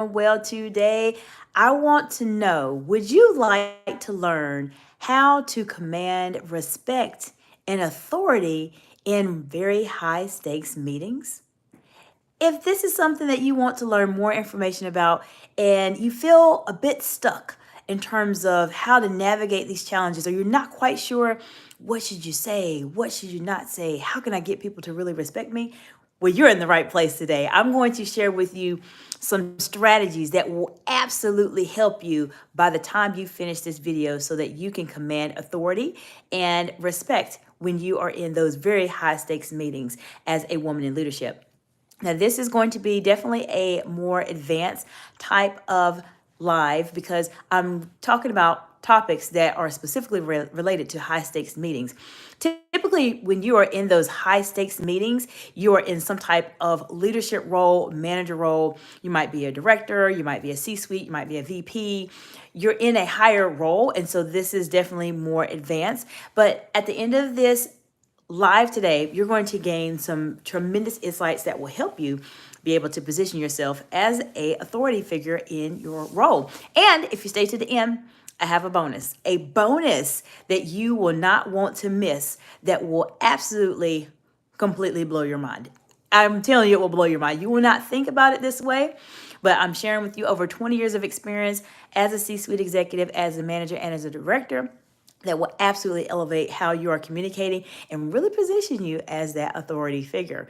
well today? I want to know, would you like to learn how to command respect and authority in very high stakes meetings? If this is something that you want to learn more information about and you feel a bit stuck in terms of how to navigate these challenges, or you're not quite sure what should you say, what should you not say, how can I get people to really respect me? Well, you're in the right place today. I'm going to share with you some strategies that will absolutely help you by the time you finish this video so that you can command authority and respect when you are in those very high stakes meetings as a woman in leadership. Now, this is going to be definitely a more advanced type of live because I'm talking about topics that are specifically related to high stakes meetings. Typically, when you are in those high stakes meetings, you are in some type of leadership role, manager role. You might be a director, you might be a C-suite, you might be a VP. You're in a higher role, and so this is definitely more advanced. But at the end of this live today, you're going to gain some tremendous insights that will help you be able to position yourself as a authority figure in your role. And if you stay to the end, I have a bonus that you will not want to miss that will absolutely completely blow your mind. I'm telling you, it will blow your mind. You will not think about it this way, but I'm sharing with you over 20 years of experience as a C-suite executive, as a manager, and as a director that will absolutely elevate how you are communicating and really position you as that authority figure.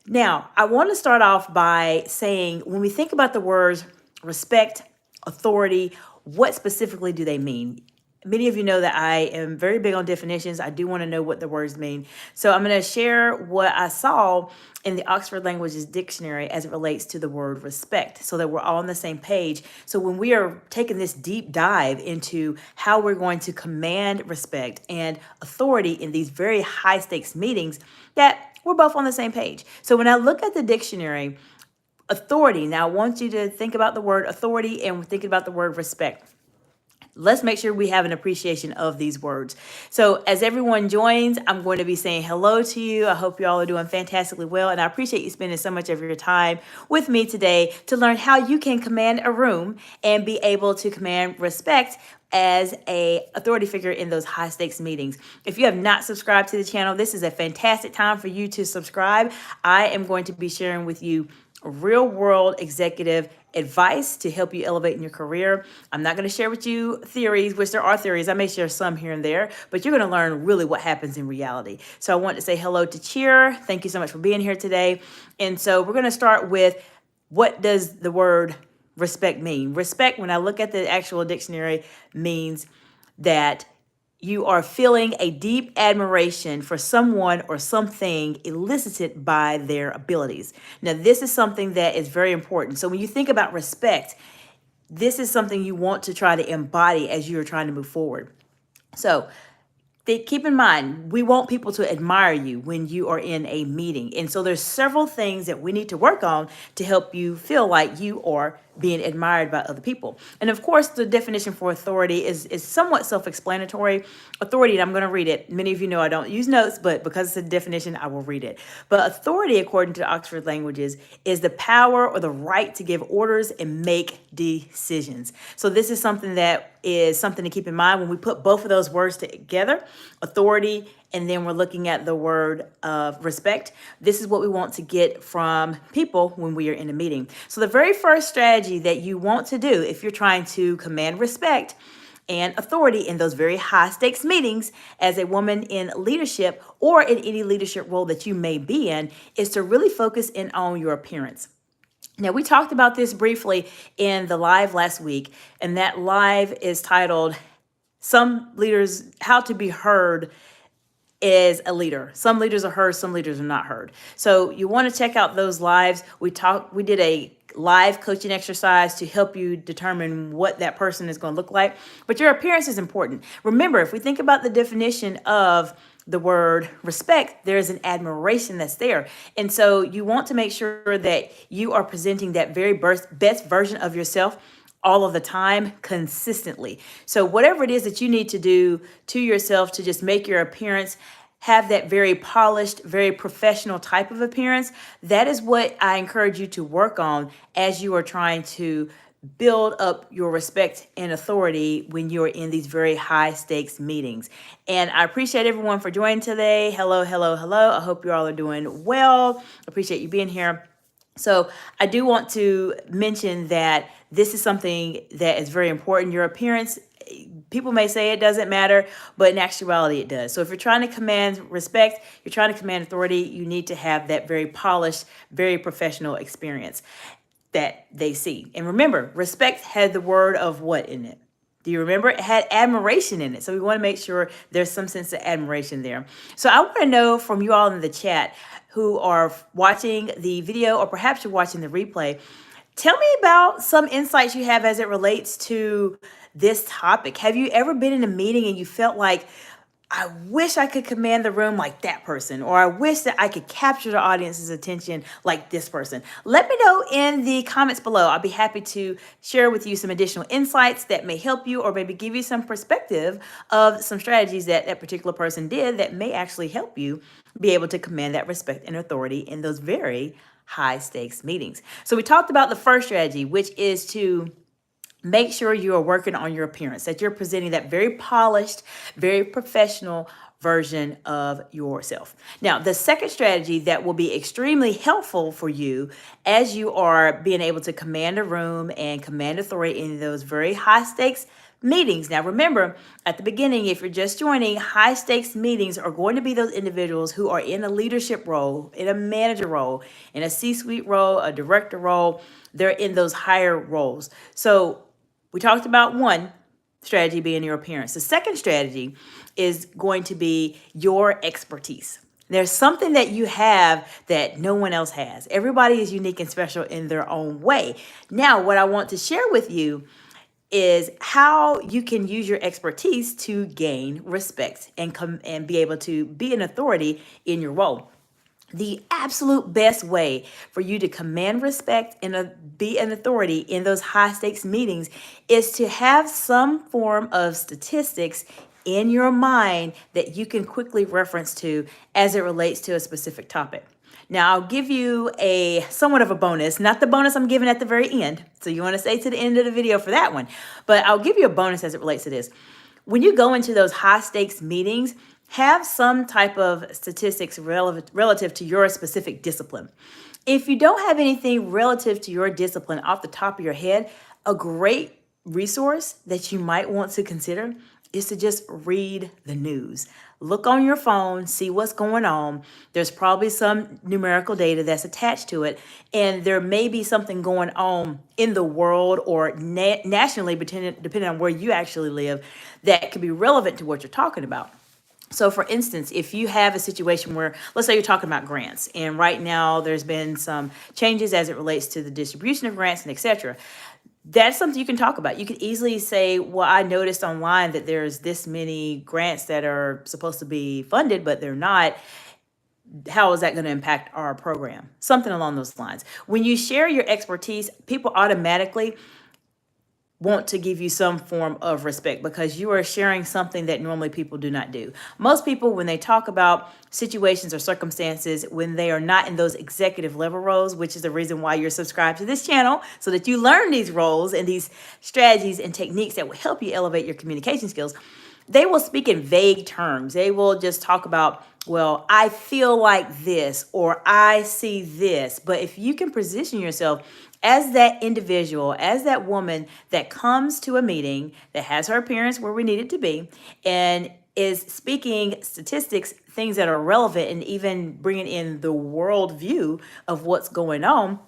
Now, I want to start off by saying when we think about the words respect, authority, what specifically do they mean? Many of you know that I am very big on definitions. I do want to know what the words mean. So I'm going to share what I saw in the Oxford Languages Dictionary as it relates to the word respect so that we're all on the same page. So when we are taking this deep dive into how we're going to command respect and authority in these very high stakes meetings, that we're both on the same page. So when I look at the dictionary, authority, now I want you to think about the word authority and think about the word respect. Let's make sure we have an appreciation of these words. So as everyone joins, I'm going to be saying hello to you. I hope you all are doing fantastically well. And I appreciate you spending so much of your time with me today to learn how you can command a room and be able to command respect as a authority figure in those high stakes meetings. If you have not subscribed to the channel, this is a fantastic time for you to subscribe. I am going to be sharing with you real world executive advice to help you elevate in your career. I'm not going to share with you theories, which there are theories. I may share some here and there, but you're going to learn really what happens in reality. So I want to say hello to Cheer. Thank you so much for being here today. And so we're going to start with, what does the word respect mean? Respect, when I look at the actual dictionary, means that you are feeling a deep admiration for someone or something elicited by their abilities. Now, this is something that is very important. So when you think about respect, this is something you want to try to embody as you are trying to move forward. So keep in mind, we want people to admire you when you are in a meeting. And so there's several things that we need to work on to help you feel like you are being admired by other people. And of course, the definition for authority is somewhat self-explanatory. Authority, and I'm going to read it. Many of you know I don't use notes, but because it's a definition, I will read it. But authority, according to Oxford Languages, is the power or the right to give orders and make decisions. So this is something to keep in mind when we put both of those words together, authority, and then we're looking at the word of respect. This is what we want to get from people when we are in a meeting. So the very first strategy that you want to do if you're trying to command respect and authority in those very high stakes meetings as a woman in leadership or in any leadership role that you may be in is to really focus in on your appearance. Now, we talked about this briefly in the live last week, and that live is titled Some Leaders, How to Be Heard as a Leader. Some leaders are heard, some leaders are not heard. So you want to check out those lives. We did a live coaching exercise to help you determine what that person is going to look like. But your appearance is important. Remember, if we think about the definition of the word respect, there is an admiration that's there. And so you want to make sure that you are presenting that very best version of yourself all of the time, consistently. So whatever it is that you need to do to yourself to just make your appearance have that very polished, very professional type of appearance, that is what I encourage you to work on as you are trying to build up your respect and authority when you're in these very high stakes meetings. And I appreciate everyone for joining today. Hello, hello, hello. I hope you all are doing well. Appreciate you being here. So I do want to mention that this is something that is very important. Your appearance, people may say it doesn't matter, but in actuality it does. So if you're trying to command respect, you're trying to command authority, you need to have that very polished, very professional experience that they see. And remember, respect had the word of what in it? Do you remember? It had admiration in it. So we want to make sure there's some sense of admiration there. So I want to know from you all in the chat who are watching the video, or perhaps you're watching the replay, tell me about some insights you have as it relates to this topic. Have you ever been in a meeting and you felt like, I wish I could command the room like that person, or I wish that I could capture the audience's attention like this person? Let me know in the comments below. I'll be happy to share with you some additional insights that may help you, or maybe give you some perspective of some strategies that that particular person did that may actually help you be able to command that respect and authority in those very high stakes meetings. So we talked about the first strategy, which is to make sure you are working on your appearance, that you're presenting that very polished, very professional version of yourself. Now, the second strategy that will be extremely helpful for you as you are being able to command a room and command authority in those very high stakes meetings. Now, remember, at the beginning, if you're just joining, high stakes meetings are going to be those individuals who are in a leadership role, in a manager role, in a C-suite role, a director role. They're in those higher roles. So we talked about one strategy being your appearance. The second strategy is going to be your expertise. There's something that you have that no one else has. Everybody is unique and special in their own way. Now, what I want to share with you is how you can use your expertise to gain respect and be able to be an authority in your role. The absolute best way for you to command respect and be an authority in those high stakes meetings is to have some form of statistics in your mind that you can quickly reference to as it relates to a specific topic. Now, I'll give you a somewhat of a bonus, not the bonus I'm giving at the very end. So you want to stay to the end of the video for that one, but I'll give you a bonus as it relates to this. When you go into those high stakes meetings, have some type of statistics relative to your specific discipline. If you don't have anything relative to your discipline off the top of your head, a great resource that you might want to consider is to just read the news. Look on your phone, see what's going on. There's probably some numerical data that's attached to it, and there may be something going on in the world or nationally, depending on where you actually live, that could be relevant to what you're talking about. So for instance, if you have a situation where, let's say you're talking about grants, and right now there's been some changes as it relates to the distribution of grants and et cetera, that's something you can talk about. You could easily say, well, I noticed online that there's this many grants that are supposed to be funded, but they're not. How is that going to impact our program? Something along those lines. When you share your expertise, people automatically want to give you some form of respect because you are sharing something that normally people do not do. Most people, when they talk about situations or circumstances, when they are not in those executive level roles, which is the reason why you're subscribed to this channel, so that you learn these roles and these strategies and techniques that will help you elevate your communication skills, they will speak in vague terms. They will just talk about, well, I feel like this, or I see this. But if you can position yourself as that individual, as that woman that comes to a meeting that has her appearance where we need it to be and is speaking statistics, things that are relevant, and even bringing in the world view of what's going on,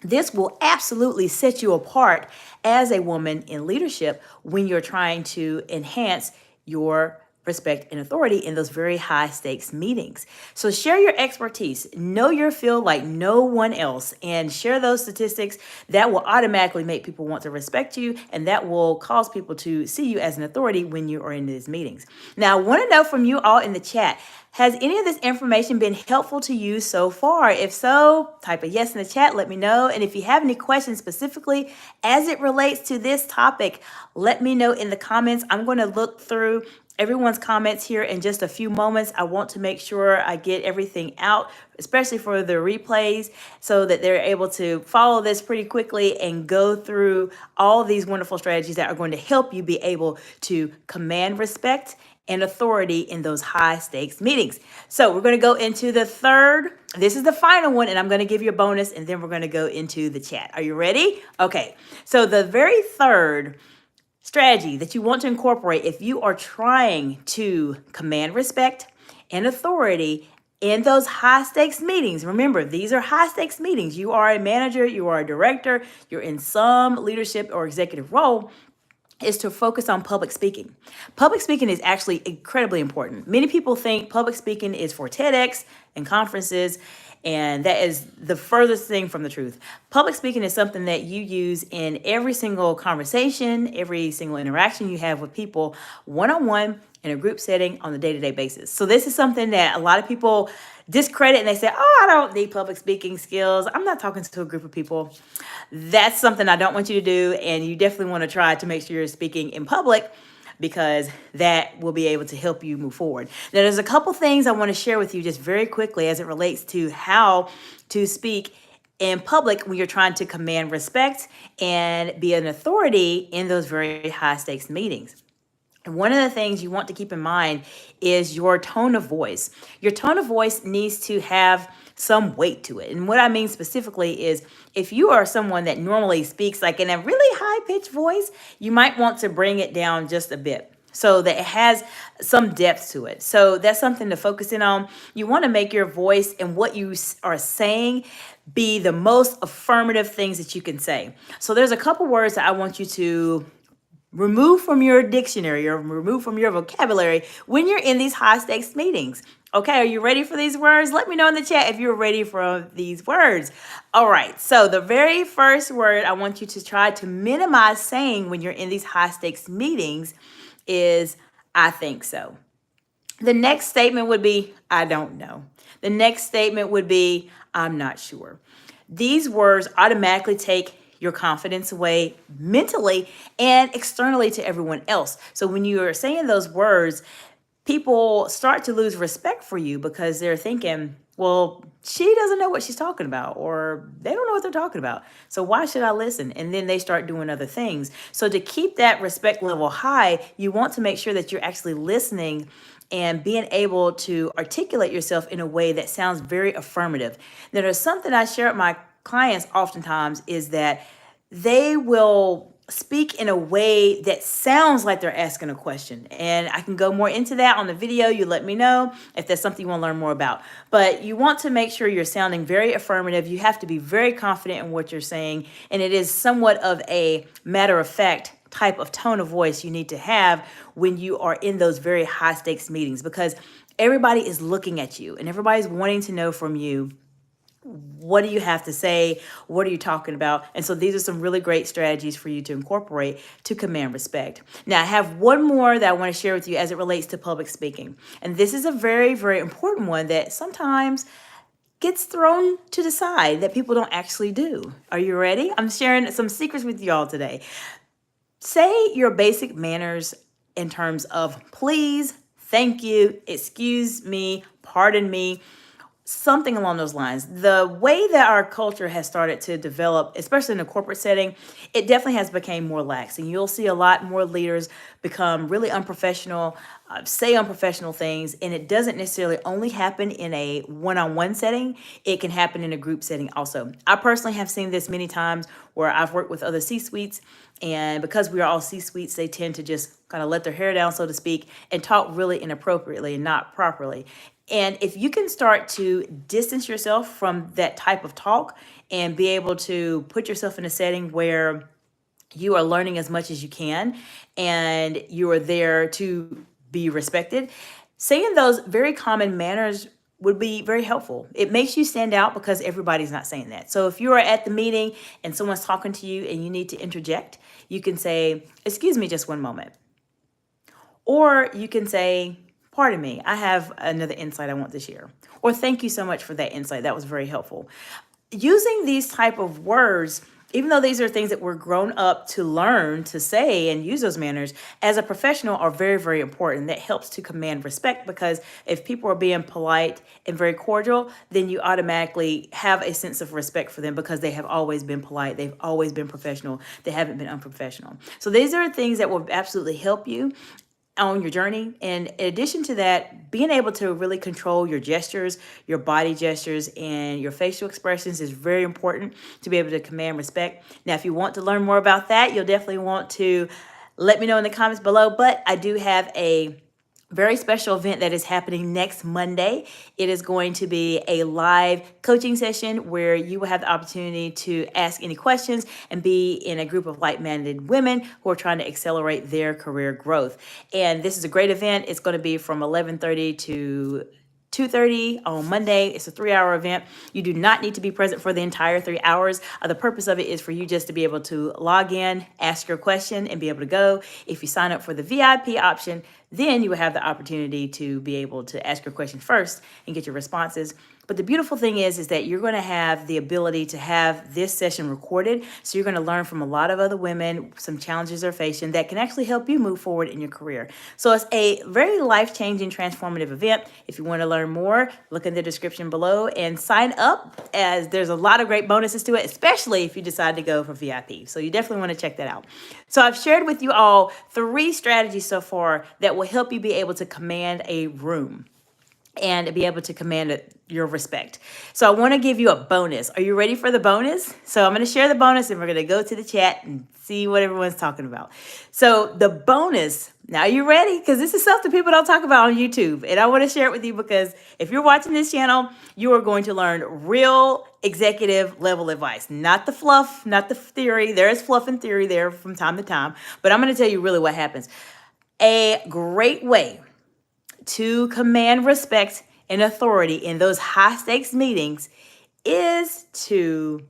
this will absolutely set you apart as a woman in leadership when you're trying to enhance your respect and authority in those very high stakes meetings. So share your expertise, know your field like no one else, and share those statistics. That will automatically make people want to respect you, and that will cause people to see you as an authority when you are in these meetings. Now, I want to know from you all in the chat, has any of this information been helpful to you so far? If so, type a yes in the chat, let me know. And if you have any questions specifically as it relates to this topic, let me know in the comments. I'm going to look through everyone's comments here in just a few moments. I want to make sure I get everything out, especially for the replays, so that they're able to follow this pretty quickly and go through all these wonderful strategies that are going to help you be able to command respect and authority in those high stakes meetings. So we're going to go into the third. This is the final one, and I'm going to give you a bonus, and then we're going to go into the chat. Are you ready? Okay. So the very third strategy that you want to incorporate if you are trying to command respect and authority in those high stakes meetings. Remember, these are high stakes meetings. You are a manager, you are a director, you're in some leadership or executive role, is to focus on public speaking. Public speaking is actually incredibly important. Many people think public speaking is for TEDx and conferences, and that is the furthest thing from the truth. Public speaking is something that you use in every single conversation, every single interaction you have with people, one-on-one, in a group setting on a day-to-day basis. So this is something that a lot of people discredit, and they say, oh, I don't need public speaking skills. I'm not talking to a group of people. That's something I don't want you to do, and you definitely want to try to make sure you're speaking in public, because that will be able to help you move forward. Now, there's a couple things I want to share with you just very quickly as it relates to how to speak in public when you're trying to command respect and be an authority in those very high stakes meetings. And one of the things you want to keep in mind is your tone of voice. Your tone of voice needs to have some weight to it. And what I mean specifically is, if you are someone that normally speaks like in a really high pitched voice, you might want to bring it down just a bit so that it has some depth to it. So that's something to focus in on. You want to make your voice and what you are saying be the most affirmative things that you can say. So there's a couple words that I want you to remove from your dictionary or remove from your vocabulary when you're in these high stakes meetings. Okay, are you ready for these words? Let me know in the chat if you're ready for these words. All right, so the very first word I want you to try to minimize saying when you're in these high stakes meetings is, I think so. The next statement would be, I don't know. The next statement would be, I'm not sure. These words automatically take your confidence away mentally and externally to everyone else. So when you are saying those words, people start to lose respect for you because they're thinking, well, she doesn't know what she's talking about, or they don't know what they're talking about. So why should I listen? And then they start doing other things. So to keep that respect level high, you want to make sure that you're actually listening and being able to articulate yourself in a way that sounds very affirmative. Now, there's something I share with my clients oftentimes is that they will speak in a way that sounds like they're asking a question. And I can go more into that on the video. You let me know if that's something you want to learn more about. But you want to make sure you're sounding very affirmative. You have to be very confident in what you're saying. And it is somewhat of a matter of fact type of tone of voice you need to have when you are in those very high stakes meetings, because everybody is looking at you and everybody's wanting to know from you, what do you have to say? What are you talking about? And so these are some really great strategies for you to incorporate to command respect. Now, I have one more that I want to share with you as it relates to public speaking. And this is a very, very important one that sometimes gets thrown to the side that people don't actually do. Are you ready? I'm sharing some secrets with y'all today. Say your basic manners in terms of please, thank you, excuse me, pardon me, something along those lines. The way that our culture has started to develop, especially in a corporate setting, it definitely has become more lax. And you'll see a lot more leaders become really unprofessional, say unprofessional things. And it doesn't necessarily only happen in a one-on-one setting. It can happen in a group setting also. I personally have seen this many times where I've worked with other C-suites. And because we are all C-suites, they tend to just kind of let their hair down, so to speak, and talk really inappropriately and not properly. And if you can start to distance yourself from that type of talk and be able to put yourself in a setting where you are learning as much as you can and you are there to be respected, saying those very common manners would be very helpful. It makes you stand out because everybody's not saying that. So if you are at the meeting and someone's talking to you and you need to interject, you can say, excuse me, just one moment. Or you can say, pardon me, I have another insight I want to share. Or thank you so much for that insight. That was very helpful. Using these type of words even though these are things that we're grown up to learn to say and use those manners, as a professional are very, very important. That helps to command respect, because if people are being polite and very cordial, then you automatically have a sense of respect for them, because they have always been polite, they've always been professional, they haven't been unprofessional. So these are things that will absolutely help you on your journey. And in addition to that, being able to really control your gestures, your body gestures, and your facial expressions is very important to be able to command respect. Now, if you want to learn more about that, you'll definitely want to let me know in the comments below. But I do have a very special event that is happening next Monday. It is going to be a live coaching session where you will have the opportunity to ask any questions and be in a group of like-minded women who are trying to accelerate their career growth. And this is a great event. It's going to be from 11:30 to 2:30 on Monday. It's a 3-hour event. You do not need to be present for the entire 3 hours. The purpose of it is for you just to be able to log in, ask your question, and be able to go. If you sign up for the VIP option, then you will have the opportunity to be able to ask your question first and get your responses. But the beautiful thing is that you're going to have the ability to have this session recorded. So you're going to learn from a lot of other women, some challenges they're facing that can actually help you move forward in your career. So it's a very life-changing, transformative event. If you want to learn more, look in the description below and sign up, as there's a lot of great bonuses to it, especially if you decide to go for VIP. So you definitely want to check that out. So I've shared with you all 3 strategies so far that will help you be able to command a room and be able to command your respect. So I want to give you a bonus. Are you ready for the bonus? So I'm going to share the bonus, and we're going to go to the chat and see what everyone's talking about. So the bonus, now are you ready? Because this is something people don't talk about on YouTube. And I want to share it with you, because if you're watching this channel, you are going to learn real executive level advice, not the fluff, not the theory. There is fluff and theory there from time to time, but I'm going to tell you really what happens. A great way to command respect and authority in those high stakes meetings is to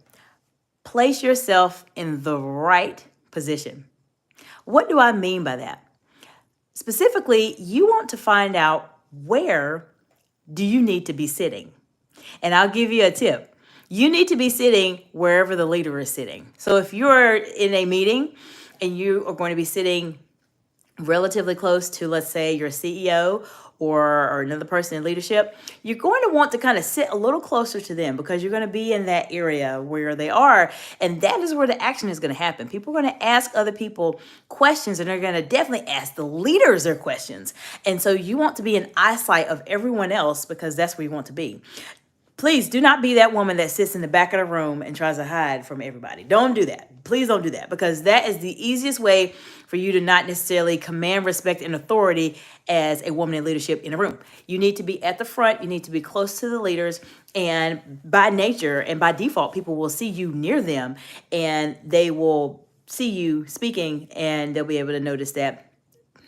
place yourself in the right position. What do I mean by that? Specifically, you want to find out, where do you need to be sitting? And I'll give you a tip. You need to be sitting wherever the leader is sitting. So if you're in a meeting and you are going to be sitting relatively close to, let's say, your CEO or another person in leadership, you're going to want to kind of sit a little closer to them, because you're going to be in that area where they are. And that is where the action is going to happen. People are going to ask other people questions, and they're going to definitely ask the leaders their questions. And so you want to be in eyesight of everyone else, because that's where you want to be. Please do not be that woman that sits in the back of the room and tries to hide from everybody. Don't do that. Please don't do that, because that is the easiest way for you to not necessarily command respect and authority as a woman in leadership in a room. You need to be at the front. You need to be close to the leaders. And by nature and by default, people will see you near them, and they will see you speaking, and they'll be able to notice that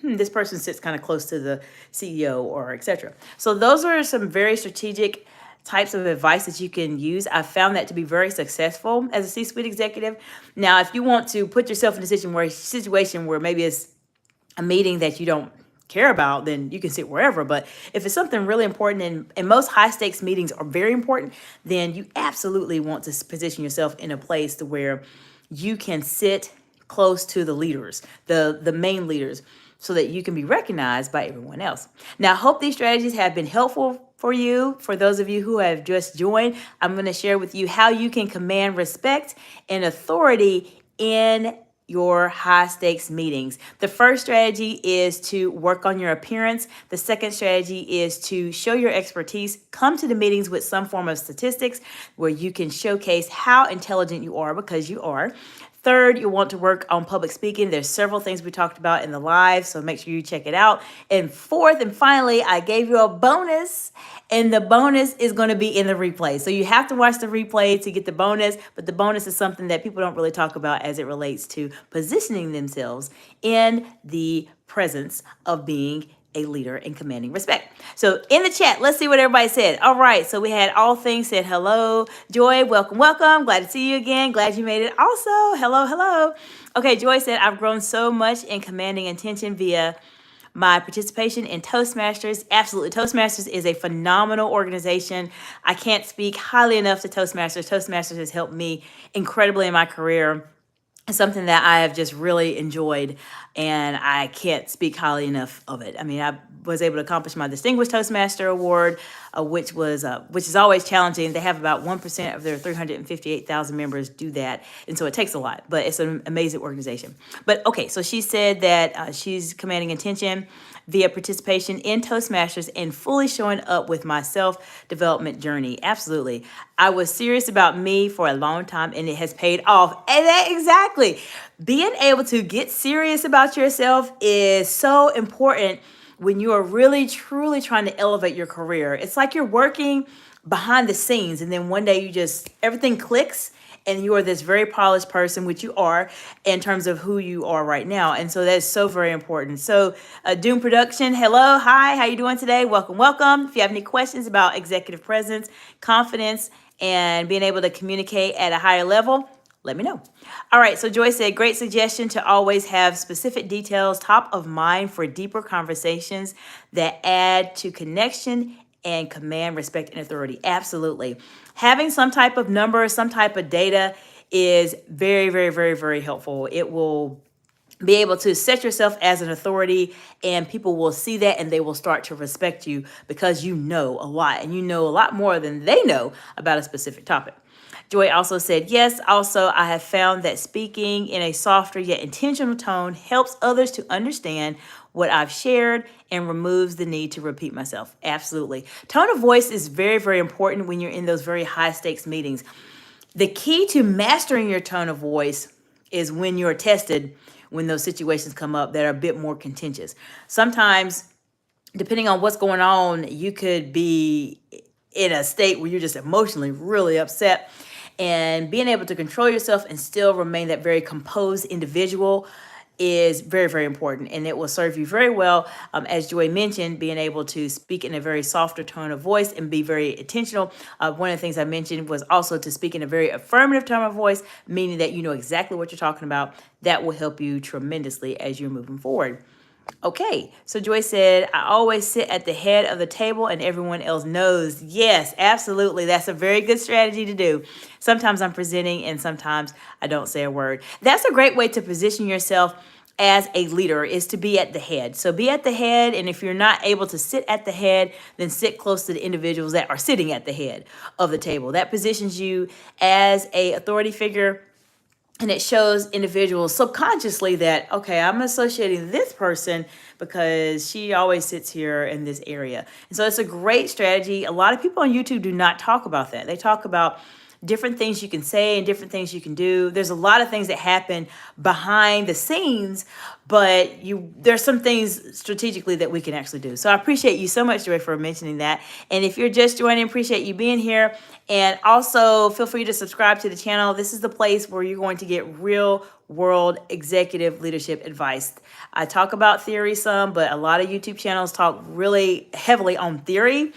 this person sits kind of close to the CEO or etc. So those are some very strategic types of advice that you can use. I found that to be very successful as a C-suite executive. Now, if you want to put yourself in a situation where maybe it's a meeting that you don't care about, then you can sit wherever. But if it's something really important, and most high stakes meetings are very important, then you absolutely want to position yourself in a place to where you can sit close to the leaders, the main leaders, so that you can be recognized by everyone else. Now, I hope these strategies have been helpful for you. For those of you who have just joined, I'm going to share with you how you can command respect and authority in your high stakes meetings. The first strategy is to work on your appearance. The second strategy is to show your expertise. Come to the meetings with some form of statistics where you can showcase how intelligent you are, because you are. Third, you want to work on public speaking. There's several things we talked about in the live, so make sure you check it out. And fourth, and finally, I gave you a bonus, and the bonus is going to be in the replay. So you have to watch the replay to get the bonus, but the bonus is something that people don't really talk about as it relates to positioning themselves in the presence of being a leader and commanding respect. So in the chat, let's see what everybody said. All right, so we had All Things said hello. Joy, welcome, welcome. Glad to see you again. Glad you made it also. Hello, hello. Okay, Joy said, I've grown so much in commanding attention via my participation in Toastmasters. Absolutely. Toastmasters is a phenomenal organization. I can't speak highly enough to Toastmasters. Toastmasters has helped me incredibly in my career. It's something that I have just really enjoyed, and I can't speak highly enough of it. I mean, I was able to accomplish my Distinguished Toastmaster Award, which is always challenging. They have about 1% of their 358,000 members do that, and so it takes a lot. But it's an amazing organization. But okay, so she said that she's commanding attention via participation in Toastmasters and fully showing up with my self development journey. Absolutely. I was serious about me for a long time and it has paid off. And that exactly. Being able to get serious about yourself is so important when you are really truly trying to elevate your career. It's like you're working behind the scenes and then one day everything clicks and you are this very polished person, which you are in terms of who you are right now. And so that's so very important. So Doom Production, hello, hi, how you doing today? Welcome, welcome. If you have any questions about executive presence, confidence, and being able to communicate at a higher level, let me know. All right, so Joy said, great suggestion to always have specific details top of mind for deeper conversations that add to connection and command respect and authority. Absolutely. Having some type of number, some type of data is very, very, very, very helpful. It will be able to set yourself as an authority and people will see that and they will start to respect you because you know a lot and you know a lot more than they know about a specific topic. Joy also said, yes, also I have found that speaking in a softer yet intentional tone helps others to understand what I've shared and removes the need to repeat myself. Absolutely. Tone of voice is very, very important when you're in those very high stakes meetings. The key to mastering your tone of voice is when you're tested, when those situations come up that are a bit more contentious. Sometimes, depending on what's going on, you could be in a state where you're just emotionally really upset. And being able to control yourself and still remain that very composed individual is very, very important. And it will serve you very well. As Joy mentioned, being able to speak in a very softer tone of voice and be very intentional. One of the things I mentioned was also to speak in a very affirmative tone of voice, meaning that you know exactly what you're talking about. That will help you tremendously as you're moving forward. Okay, so Joy said, I always sit at the head of the table and everyone else knows. Yes, absolutely. That's a very good strategy to do. Sometimes I'm presenting and sometimes I don't say a word. That's a great way to position yourself as a leader is to be at the head. So be at the head, and if you're not able to sit at the head, then sit close to the individuals that are sitting at the head of the table. That positions you as a authority figure. And it shows individuals subconsciously that, okay, I'm associating this person because she always sits here in this area. And so it's a great strategy. A lot of people on YouTube do not talk about that. They talk about different things you can say and different things you can do. There's a lot of things that happen behind the scenes, but there's some things strategically that we can actually do. So I appreciate you so much, Joy, for mentioning that. And if you're just joining, appreciate you being here. And also feel free to subscribe to the channel. This is the place where you're going to get real world executive leadership advice. I talk about theory some, but a lot of YouTube channels talk really heavily on theory.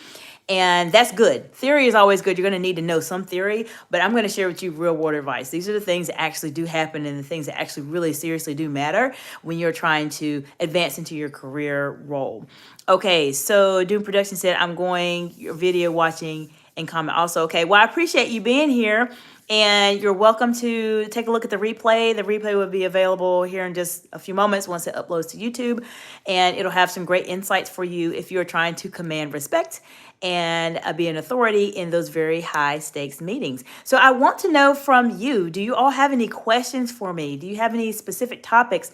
And that's good. Theory is always good. You're going to need to know some theory, but I'm going to share with you real world advice. These are the things that actually do happen and the things that actually really seriously do matter when you're trying to advance into your career role. Okay, so Doom Production said, I'm going, your video watching and comment also. Okay, well, I appreciate you being here. And you're welcome to take a look at the replay. The replay will be available here in just a few moments once it uploads to YouTube. And it'll have some great insights for you if you're trying to command respect and be an authority in those very high stakes meetings. So I want to know from you, do you all have any questions for me? Do you have any specific topics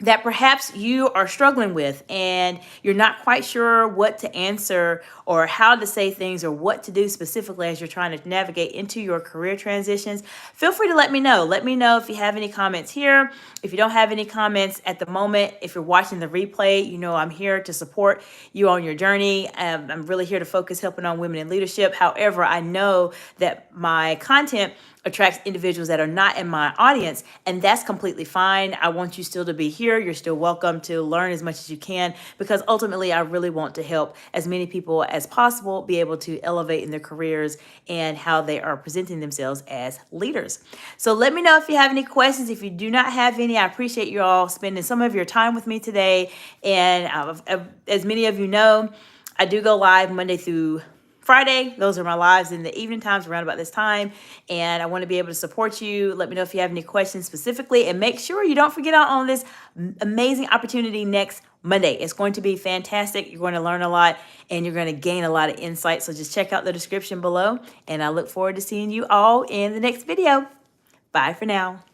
that perhaps you are struggling with and you're not quite sure what to answer or how to say things or what to do specifically as you're trying to navigate into your career transitions? Feel free to let me know. Let me know if you have any comments here. If you don't have any comments at the moment, if you're watching the replay, you know I'm here to support you on your journey. I'm really here to focus helping on women in leadership. However, I know that my content attracts individuals that are not in my audience, and that's completely fine. I want you still to be here. You're still welcome to learn as much as you can, because ultimately I really want to help as many people as possible be able to elevate in their careers and how they are presenting themselves as leaders. So let me know if you have any questions. If you do not have any, I appreciate you all spending some of your time with me today. And as many of you know, I do go live Monday through Friday. Those are my lives in the evening times around about this time. And I want to be able to support you. Let me know if you have any questions specifically. And make sure you don't forget out on this amazing opportunity next Monday. It's going to be fantastic. You're going to learn a lot and you're going to gain a lot of insight. So just check out the description below. And I look forward to seeing you all in the next video. Bye for now.